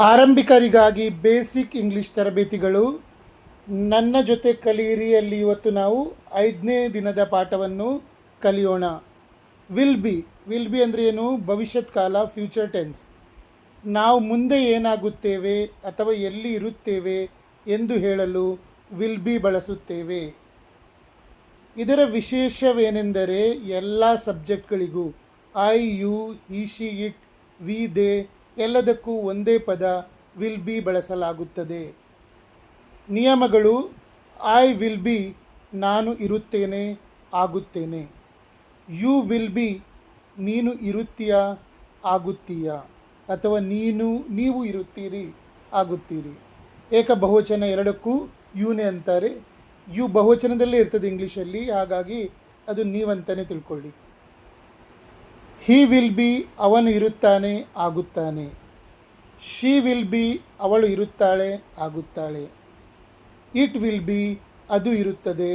ಆರಂಭಿಕರಿಗಾಗಿ basic English ತರಬೇತಿಗಳು ನನ್ನ ಜೊತೆ ಕಲಿಯಿರಿಯಲ್ಲಿ ಇವತ್ತು ನಾವು 5ನೇ ದಿನದ ಪಾಠವನ್ನು ಕಲಿಯೋಣ. ವಿಲ್ ಬಿ ಅಂದರೆ ಏನು? ಭವಿಷ್ಯತ್ ಕಾಲ, ಫ್ಯೂಚರ್ ಟೆನ್ಸ್. ನಾವು ಮುಂದೆ ಏನಾಗುತ್ತೇವೆ ಅಥವಾ ಎಲ್ಲಿ ಇರುತ್ತೇವೆ ಎಂದು ಹೇಳಲು ವಿಲ್ ಬಿ ಬಳಸುತ್ತೇವೆ. ಇದರ ವಿಶೇಷವೇನೆಂದರೆ ಎಲ್ಲ ಸಬ್ಜೆಕ್ಟ್ಗಳಿಗೂ I, you, he, she, it, we, they ಎಲ್ಲದಕ್ಕೂ ಒಂದೇ ಪದ ವಿಲ್ ಬಿ ಬಳಸಲಾಗುತ್ತದೆ. ನಿಯಮಗಳು: ಐ ವಿಲ್ ಬಿ ನಾನು ಇರುತ್ತೇನೆ, ಆಗುತ್ತೇನೆ. ಯು ವಿಲ್ ಬಿ ನೀನು ಇರುತ್ತೀಯಾ, ಆಗುತ್ತೀಯಾ, ಅಥವಾ ನೀವು ಇರುತ್ತೀರಿ, ಆಗುತ್ತೀರಿ. ಏಕ ಬಹುವಚನ ಎರಡಕ್ಕೂ ಯುನೇ ಅಂತಾರೆ. ಯು ಬಹುವಚನದಲ್ಲೇ ಇರ್ತದೆ ಇಂಗ್ಲೀಷಲ್ಲಿ, ಹಾಗಾಗಿ ಅದು ನೀವಂತಲೇ ತಿಳ್ಕೊಳ್ಳಿ. ಹಿ ವಿಲ್ ಬಿ ಅವನು ಇರುತ್ತಾನೆ, ಆಗುತ್ತಾನೆ. ಶಿ ವಿಲ್ ಬಿ ಅವಳು ಇರುತ್ತಾಳೆ, ಆಗುತ್ತಾಳೆ. ಇಟ್ ವಿಲ್ ಬಿ ಅದು ಇರುತ್ತದೆ,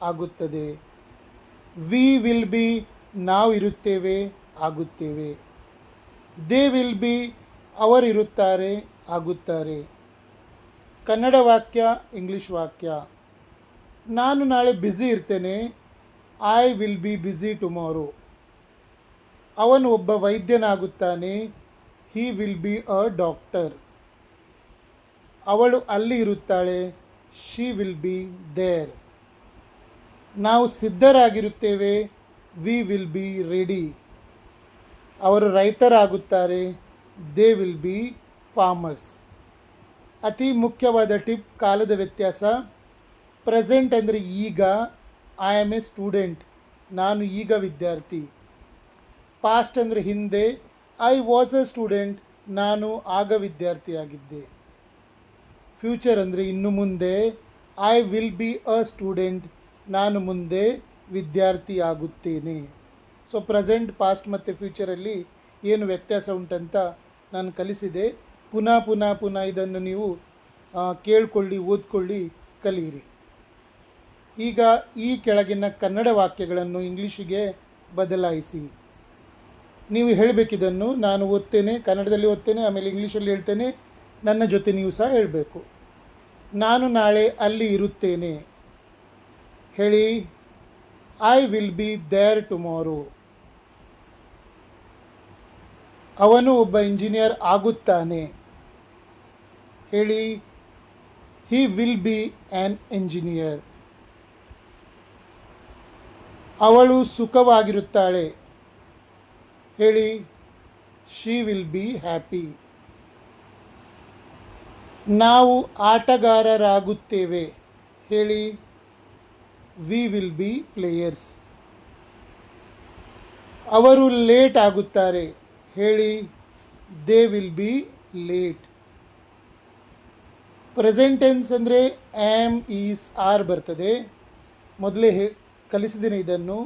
ಆಗುತ್ತದೆ. ವಿ ವಿಲ್ ಬಿ ನಾವು ಇರುತ್ತೇವೆ, ಆಗುತ್ತೇವೆ. ದೇ ವಿಲ್ ಬಿ ಅವರಿರುತ್ತಾರೆ, ಆಗುತ್ತಾರೆ. ಕನ್ನಡ ವಾಕ್ಯ, ಇಂಗ್ಲೀಷ್ ವಾಕ್ಯ. ನಾನು ನಾಳೆ ಬ್ಯುಸಿ ಇರ್ತೇನೆ, I will be busy tomorrow. ಅವನು ಒಬ್ಬ ವೈದ್ಯನಾಗುತ್ತಾನೆ, he will be a doctor. ಅವಳು ಅಲ್ಲಿ ಇರುತ್ತಾಳೆ, ಶಿ ವಿಲ್ ಬಿ ದೇರ್. ನಾವು ಸಿದ್ಧರಾಗಿರುತ್ತೇವೆ, ವಿ ವಿಲ್ ಬಿ ರೆಡಿ. ಅವರು ರೈತರಾಗುತ್ತಾರೆ, ದೇ ವಿಲ್ ಬಿ ಫಾರ್ಮರ್ಸ್. ಅತಿ ಮುಖ್ಯವಾದ ಟಿಪ್: ಕಾಲದ ವ್ಯತ್ಯಾಸ. ಪ್ರೆಸೆಂಟ್ ಅಂದರೆ ಈಗ, ಐ ಆಮ್ ಎ ಸ್ಟೂಡೆಂಟ್ ನಾನು ಈಗ ವಿದ್ಯಾರ್ಥಿ. ಪಾಸ್ಟ್ ಅಂದರೆ ಹಿಂದೆ, ಐ ವಾಸ್ ಅ ಸ್ಟೂಡೆಂಟ್ ನಾನು ಆಗ ವಿದ್ಯಾರ್ಥಿಯಾಗಿದ್ದೆ. ಫ್ಯೂಚರ್ ಅಂದರೆ ಇನ್ನು ಮುಂದೆ, I will be a student ನಾನು ಮುಂದೆ ವಿದ್ಯಾರ್ಥಿ ಆಗುತ್ತೇನೆ. ಸೊ ಪ್ರೆಸೆಂಟ್, ಪಾಸ್ಟ್ ಮತ್ತು ಫ್ಯೂಚರಲ್ಲಿ ಏನು ವ್ಯತ್ಯಾಸ ಉಂಟಂತ ನಾನು ಕಲಿಸಿದೆ. ಪುನಃ ಇದನ್ನು ನೀವು ಕೇಳಿಕೊಳ್ಳಿ, ಓದ್ಕೊಳ್ಳಿ, ಕಲಿಯಿರಿ. ಈಗ ಈ ಕೆಳಗಿನ ಕನ್ನಡ ವಾಕ್ಯಗಳನ್ನು ಇಂಗ್ಲೀಷಿಗೆ ಬದಲಾಯಿಸಿ. ನೀವು ಹೇಳಬೇಕಿದನ್ನು. ನಾನು ಓದ್ತೇನೆ, ಕನ್ನಡದಲ್ಲಿ ಓದ್ತೇನೆ, ಆಮೇಲೆ ಇಂಗ್ಲೀಷಲ್ಲಿ ಹೇಳ್ತೇನೆ. ನನ್ನ ಜೊತೆ ನೀವು ಸಹ ಹೇಳಬೇಕು. ನಾನು ನಾಳೆ ಅಲ್ಲಿ ಇರುತ್ತೇನೆ. ಹೇಳಿ, I will be there tomorrow. ಅವನು ಒಬ್ಬ ಇಂಜಿನಿಯರ್ ಆಗುತ್ತಾನೆ. ಹೇಳಿ, he will be an engineer. ಅವಳು ಸುಖವಾಗಿರುತ್ತಾಳೆ. ಹೇಳಿ, ಶಿ ವಿಲ್ ಬಿ ಹ್ಯಾಪಿ. ನಾವು ಆಟಗಾರರಾಗುತ್ತೇವೆ. ಹೇಳಿ, ವಿ ವಿಲ್ ಬಿ ಪ್ಲೇಯರ್ಸ್. ಅವರು ಲೇಟ್ ಆಗುತ್ತಾರೆ. ಹೇಳಿ, they will be late. Present tense ಅಂದರೆ ಆ್ಯಮ್, ಈಸ್, ಆರ್ ಬರ್ತದೆ. ಮೊದಲೇ ಕಲಿಸಿದ್ದೀನಿ ಇದನ್ನು.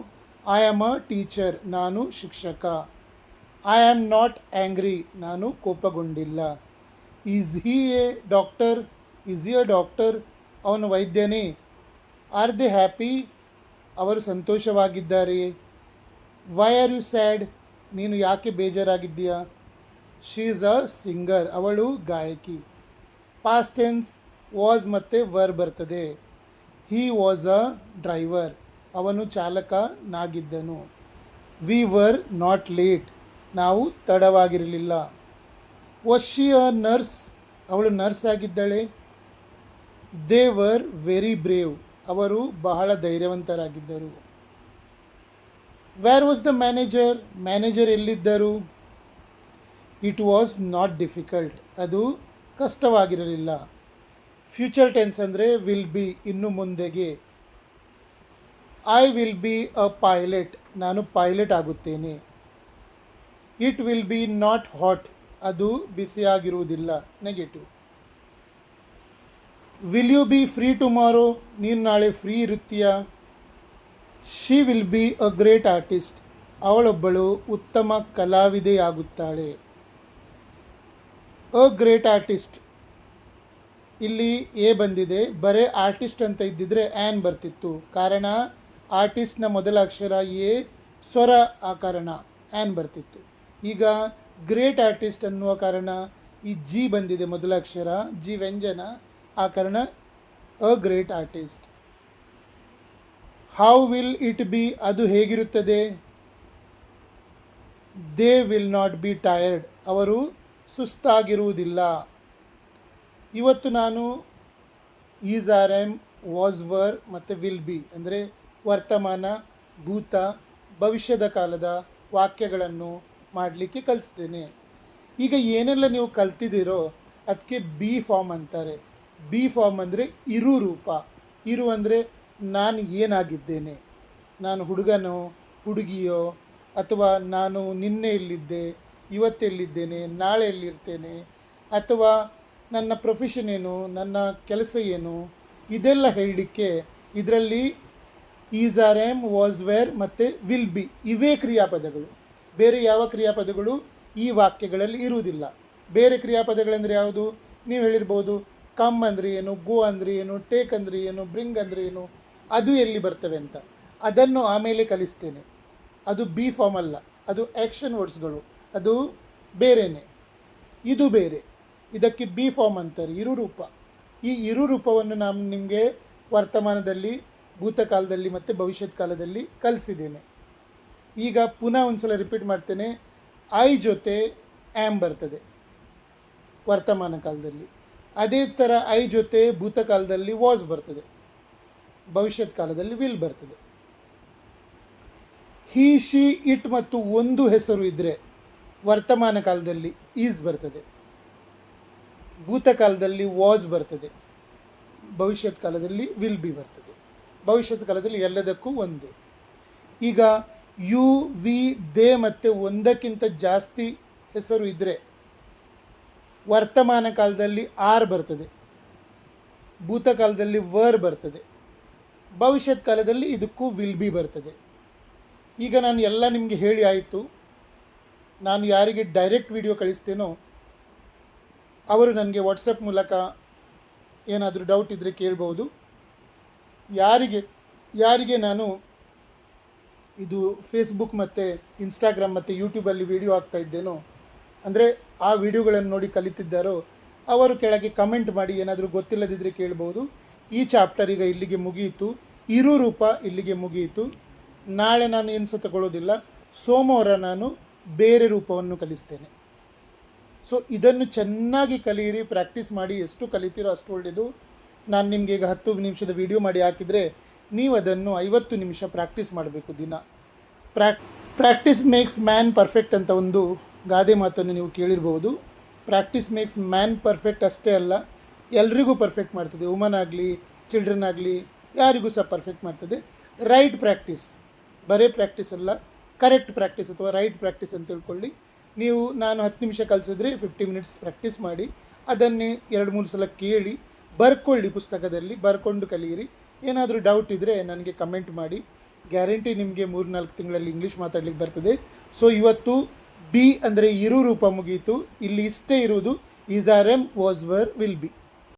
ಐ ಆಮ್ ಅ ಟೀಚರ್ ನಾನು ಶಿಕ್ಷಕ. ಐ ಆಮ್ ನಾಟ್ ಆ್ಯಂಗ್ರಿ ನಾನು ಕೋಪಗೊಂಡಿಲ್ಲ. ಈಸ್ ಹಿ ಎ ಡಾಕ್ಟರ್ ಅವನು ವೈದ್ಯನೇ. ಆರ್ ದೇ ಹ್ಯಾಪಿ ಅವರು ಸಂತೋಷವಾಗಿದ್ದಾರೆಯೇ. ವೈ ಆರ್ ಯು ಸ್ಯಾಡ್ ನೀನು ಯಾಕೆ ಬೇಜಾರಾಗಿದ್ದೀಯಾ. ಶಿ ಈಸ್ ಅ ಸಿಂಗರ್ ಅವಳು ಗಾಯಕಿ. ಪಾಸ್ಟ್ ಟೆನ್ಸ್ ವಾಸ್ ಮತ್ತು ವರ್ ಬರ್ತದೆ. ಹಿ ವಾಸ್ ಅ ಡ್ರೈವರ್ ಅವನು ಚಾಲಕನಾಗಿದ್ದನು. ವಿ ವರ್ ನಾಟ್ ಲೇಟ್ ನಾವು ತಡವಾಗಿರಲಿಲ್ಲ. ವಾಸ್ ಶಿ ಅ ನರ್ಸ್ ಅವಳು ನರ್ಸ್ ಆಗಿದ್ದಾಳೆ. ದೇ ವರ್ ವೆರಿ ಬ್ರೇವ್ ಅವರು ಬಹಳ ಧೈರ್ಯವಂತರಾಗಿದ್ದರು. ವೇರ್ ವಾಸ್ ದ ಮ್ಯಾನೇಜರ್ ಎಲ್ಲಿದ್ದರು. ಇಟ್ ವಾಸ್ ನಾಟ್ ಡಿಫಿಕಲ್ಟ್ ಅದು ಕಷ್ಟವಾಗಿರಲಿಲ್ಲ. ಫ್ಯೂಚರ್ ಟೆನ್ಸ್ ಅಂದರೆ ವಿಲ್ ಬಿ ಇನ್ನು ಮುಂದೆಗೆ. I will be a pilot ನಾನು ಪೈಲಟ್ ಆಗುತ್ತೇನೆ. It will be not hot ಅದು ಬಿಸಿಯಾಗಿರುವುದಿಲ್ಲ, negative. Will you be free tomorrow ನೀನು ನಾಳೆ ಫ್ರೀ ಇರುತ್ತೀಯಾ. She will be a great artist ಅವಳೊಬ್ಬಳು ಉತ್ತಮ ಕಲಾವಿದೆಯಾಗುತ್ತಾಳೆ. ಅ ಗ್ರೇಟ್ ಆರ್ಟಿಸ್ಟ್ ಇಲ್ಲಿ ಎ ಬಂದಿದೆ. ಬರೇ ಆರ್ಟಿಸ್ಟ್ ಅಂತ ಇದ್ದಿದ್ರೆ ಆ್ಯನ್ ಬರ್ತಿತ್ತು. ಕಾರಣ ಆರ್ಟಿಸ್ಟ್ನ ಮೊದಲ ಅಕ್ಷರ ಎ, ಸ್ವರ ಆ ಕಾರಣ ಆ್ಯನ್ ಬರ್ತಿತ್ತು. ಈಗ ಗ್ರೇಟ್ ಆರ್ಟಿಸ್ಟ್ ಅನ್ನುವ ಕಾರಣ ಈ ಜಿ ಬಂದಿದೆ ಮೊದಲ ಅಕ್ಷರ, ಜಿ ವ್ಯಂಜನ, ಆ ಕಾರಣ a great artist. How will it be, ಅದು ಹೇಗಿರುತ್ತದೆ. They will not be tired, ಅವರು ಸುಸ್ತಾಗಿರುವುದಿಲ್ಲ. ಇವತ್ತು ನಾನು is are am, was were ಮತ್ತು ವಿಲ್ ಬಿ ಅಂದರೆ ವರ್ತಮಾನ, ಭೂತ, ಭವಿಷ್ಯದ ಕಾಲದ ವಾಕ್ಯಗಳನ್ನು ಮಾಡಲಿಕ್ಕೆ ಕಲಿಸ್ತೇನೆ. ಈಗ ಏನೆಲ್ಲ ನೀವು ಕಲ್ತಿದ್ದೀರೋ ಅದಕ್ಕೆ ಬಿ ಫಾರ್ಮ್ ಅಂತಾರೆ. ಬಿ ಫಾರ್ಮ್ ಅಂದರೆ ಇರು ರೂಪ. ಇರು ಅಂದರೆ ನಾನು ಏನಾಗಿದ್ದೇನೆ, ನಾನು ಹುಡುಗನೋ ಹುಡುಗಿಯೋ, ಅಥವಾ ನಾನು ನಿನ್ನೆ ಎಲ್ಲಿದ್ದೆ, ಇವತ್ತೆಲ್ಲಿದ್ದೇನೆ, ನಾಳೆ ಎಲ್ಲಿರ್ತೇನೆ, ಅಥವಾ ನನ್ನ ಪ್ರೊಫೆಷನ್ ಏನು, ನನ್ನ ಕೆಲಸ ಏನು, ಇದೆಲ್ಲ ಹೇಳಲಿಕ್ಕೆ ಇದರಲ್ಲಿ is are am, was were ಮತ್ತು ವಿಲ್ ಬಿ ಇವೇ ಕ್ರಿಯಾಪದಗಳು. ಬೇರೆ ಯಾವ ಕ್ರಿಯಾಪದಗಳು ಈ ವಾಕ್ಯಗಳಲ್ಲಿ ಇರುವುದಿಲ್ಲ. ಬೇರೆ ಕ್ರಿಯಾಪದಗಳೆಂದರೆ ಯಾವುದು ನೀವು ಹೇಳಿರ್ಬೋದು. ಕಮ್ ಅಂದರೆ ಏನು, ಗೋ ಅಂದರೆ ಏನು, ಟೇಕ್ ಅಂದರೆ ಏನು, ಬ್ರಿಂಗ್ ಅಂದರೆ ಏನು, ಅದು ಎಲ್ಲಿ ಬರ್ತವೆ ಅಂತ. ಅದನ್ನು ಆಮೇಲೆ ಕಲಿಸ್ತೇನೆ. ಅದು ಬಿ ಫಾರ್ಮ್ ಅಲ್ಲ, ಅದು ಆ್ಯಕ್ಷನ್ ವರ್ಡ್ಸ್ಗಳು, ಅದು ಬೇರೆಯೇ. ಇದು ಬೇರೆ, ಇದಕ್ಕೆ ಬಿ ಫಾರ್ಮ್ ಅಂತಾರೆ, ಇರುರೂಪ. ಈ ಇರುರೂಪವನ್ನು ನಾನು ನಿಮಗೆ ವರ್ತಮಾನದಲ್ಲಿ, ಭೂತಕಾಲದಲ್ಲಿ ಮತ್ತು ಭವಿಷ್ಯತ್ ಕಾಲದಲ್ಲಿ ಕಲಿಸಿದ್ದೇನೆ. ಈಗ ಪುನಃ ಒಂದು ಸಲ ರಿಪೀಟ್ ಮಾಡ್ತೇನೆ. ಐ ಜೊತೆ ಆ್ಯಮ್ ಬರ್ತದೆ ವರ್ತಮಾನ ಕಾಲದಲ್ಲಿ. ಅದೇ ಥರ ಐ ಜೊತೆ ಭೂತಕಾಲದಲ್ಲಿ ವಾಸ್ ಬರ್ತದೆ, ಭವಿಷ್ಯತ್ ಕಾಲದಲ್ಲಿ ವಿಲ್ ಬರ್ತದೆ. ಹಿ, ಶಿ, ಇಟ್ ಮತ್ತು ಒಂದು ಹೆಸರು ಇದ್ದರೆ ವರ್ತಮಾನ ಕಾಲದಲ್ಲಿ ಈಸ್ ಬರ್ತದೆ, ಭೂತಕಾಲದಲ್ಲಿ ವಾಸ್ ಬರ್ತದೆ, ಭವಿಷ್ಯತ್ ಕಾಲದಲ್ಲಿ ವಿಲ್ ಬಿ ಬರ್ತದೆ. ಭವಿಷ್ಯತ್ ಕಾಲದಲ್ಲಿ ಎಲ್ಲದಕ್ಕೂ ಒಂದೇ. ಈಗ ಯು, ವಿ, ದೇ ಮತ್ತು ಒಂದಕ್ಕಿಂತ ಜಾಸ್ತಿ ಹೆಸರು ಇದ್ದರೆ ವರ್ತಮಾನ ಕಾಲದಲ್ಲಿ ಆರ್ ಬರ್ತದೆ, ಭೂತಕಾಲದಲ್ಲಿ ವರ್ ಬರ್ತದೆ, ಭವಿಷ್ಯತ್ ಕಾಲದಲ್ಲಿ ಇದಕ್ಕೂ ವಿಲ್ ಬಿ ಬರ್ತದೆ. ಈಗ ನಾನು ಎಲ್ಲ ನಿಮಗೆ ಹೇಳಿ ಆಯಿತು. ನಾನು ಯಾರಿಗೆ ಡೈರೆಕ್ಟ್ ವಿಡಿಯೋ ಕಳಿಸ್ತೇನೋ ಅವರು ನನಗೆ ವಾಟ್ಸಪ್ ಮೂಲಕ ಏನಾದರೂ ಡೌಟ್ ಇದ್ದರೆ ಕೇಳ್ಬೋದು. ಯಾರಿಗೆ ನಾನು ಇದು ಫೇಸ್ಬುಕ್ ಮತ್ತು ಇನ್ಸ್ಟಾಗ್ರಾಮ್ ಮತ್ತು ಯೂಟ್ಯೂಬಲ್ಲಿ ವಿಡಿಯೋ ಹಾಕ್ತಾ ಇದ್ದೇನೋ, ಅಂದರೆ ಆ ವಿಡಿಯೋಗಳನ್ನು ನೋಡಿ ಕಲಿತಿದ್ದಾರೋ ಅವರು ಕೆಳಗೆ ಕಮೆಂಟ್ ಮಾಡಿ ಏನಾದರೂ ಗೊತ್ತಿಲ್ಲದಿದ್ದರೆ ಕೇಳ್ಬೋದು. ಈ ಚಾಪ್ಟರ್ ಈಗ ಇಲ್ಲಿಗೆ ಮುಗಿಯಿತು. ಇರು ರೂಪ ಇಲ್ಲಿಗೆ ಮುಗಿಯಿತು. ನಾಳೆ ನಾನು ಏನು ತಗೊಳ್ಳೋದಿಲ್ಲ. ಸೋಮವಾರ ನಾನು ಬೇರೆ ರೂಪವನ್ನು ಕಲಿಸ್ತೇನೆ. ಸೊ ಇದನ್ನು ಚೆನ್ನಾಗಿ ಕಲಿಯಿರಿ, ಪ್ರಾಕ್ಟೀಸ್ ಮಾಡಿ. ಎಷ್ಟು ಕಲಿತೀರೋ ಅಷ್ಟು ಒಳ್ಳೆಯದು. ನಾನು ನಿಮಗೆ ಈಗ 10 ನಿಮಿಷದ ವಿಡಿಯೋ ಮಾಡಿ ಹಾಕಿದರೆ ನೀವು ಅದನ್ನು 50 ನಿಮಿಷ ಪ್ರಾಕ್ಟೀಸ್ ಮಾಡಬೇಕು ದಿನ. ಪ್ರಾಕ್ಟೀಸ್ ಮೇಕ್ಸ್ ಮ್ಯಾನ್ ಪರ್ಫೆಕ್ಟ್ ಅಂತ ಒಂದು ಗಾದೆ ಮಾತನ್ನು ನೀವು ಕೇಳಿರ್ಬೋದು. ಪ್ರಾಕ್ಟೀಸ್ ಮೇಕ್ಸ್ ಮ್ಯಾನ್ ಪರ್ಫೆಕ್ಟ್ ಅಷ್ಟೇ ಅಲ್ಲ, ಎಲ್ರಿಗೂ ಪರ್ಫೆಕ್ಟ್ ಮಾಡ್ತದೆ. ವುಮನ್ ಆಗಲಿ, ಚಿಲ್ಡ್ರನ್ ಆಗಲಿ, ಯಾರಿಗೂ ಸಹ ಪರ್ಫೆಕ್ಟ್ ಮಾಡ್ತದೆ. ರೈಟ್ ಪ್ರಾಕ್ಟೀಸ್, ಬರೇ ಪ್ರಾಕ್ಟೀಸ್ ಅಲ್ಲ, ಕರೆಕ್ಟ್ ಪ್ರಾಕ್ಟೀಸ್ ಅಥವಾ ರೈಟ್ ಪ್ರಾಕ್ಟೀಸ್ ಅಂತ ತಿಳ್ಕೊಳ್ಳಿ. ನೀವು ನಾನು 10 ನಿಮಿಷ ಕಲಿಸಿದ್ರೆ 50 ಮಿನಿಟ್ಸ್ ಪ್ರಾಕ್ಟೀಸ್ ಮಾಡಿ, ಅದನ್ನೇ 2-3 ಸಲ ಕೇಳಿ ಬರ್ಕೊಳ್ಳಿ, ಪುಸ್ತಕದಲ್ಲಿ ಬರ್ಕೊಂಡು ಕಲಿಯಿರಿ. ಏನಾದರೂ ಡೌಟ್ ಇದ್ದರೆ ನನಗೆ ಕಮೆಂಟ್ ಮಾಡಿ. ಗ್ಯಾರಂಟಿ ನಿಮಗೆ 3-4 ತಿಂಗಳಲ್ಲಿ ಇಂಗ್ಲೀಷ್ ಮಾತಾಡಲಿಕ್ಕೆ ಬರ್ತದೆ. ಸೊ ಇವತ್ತು ಬಿ ಅಂದರೆ ಇರು ರೂಪ ಮುಗೀತು. ಇಲ್ಲಿ ಇಷ್ಟೇ ಇರುವುದು. Is are am, was were, will B.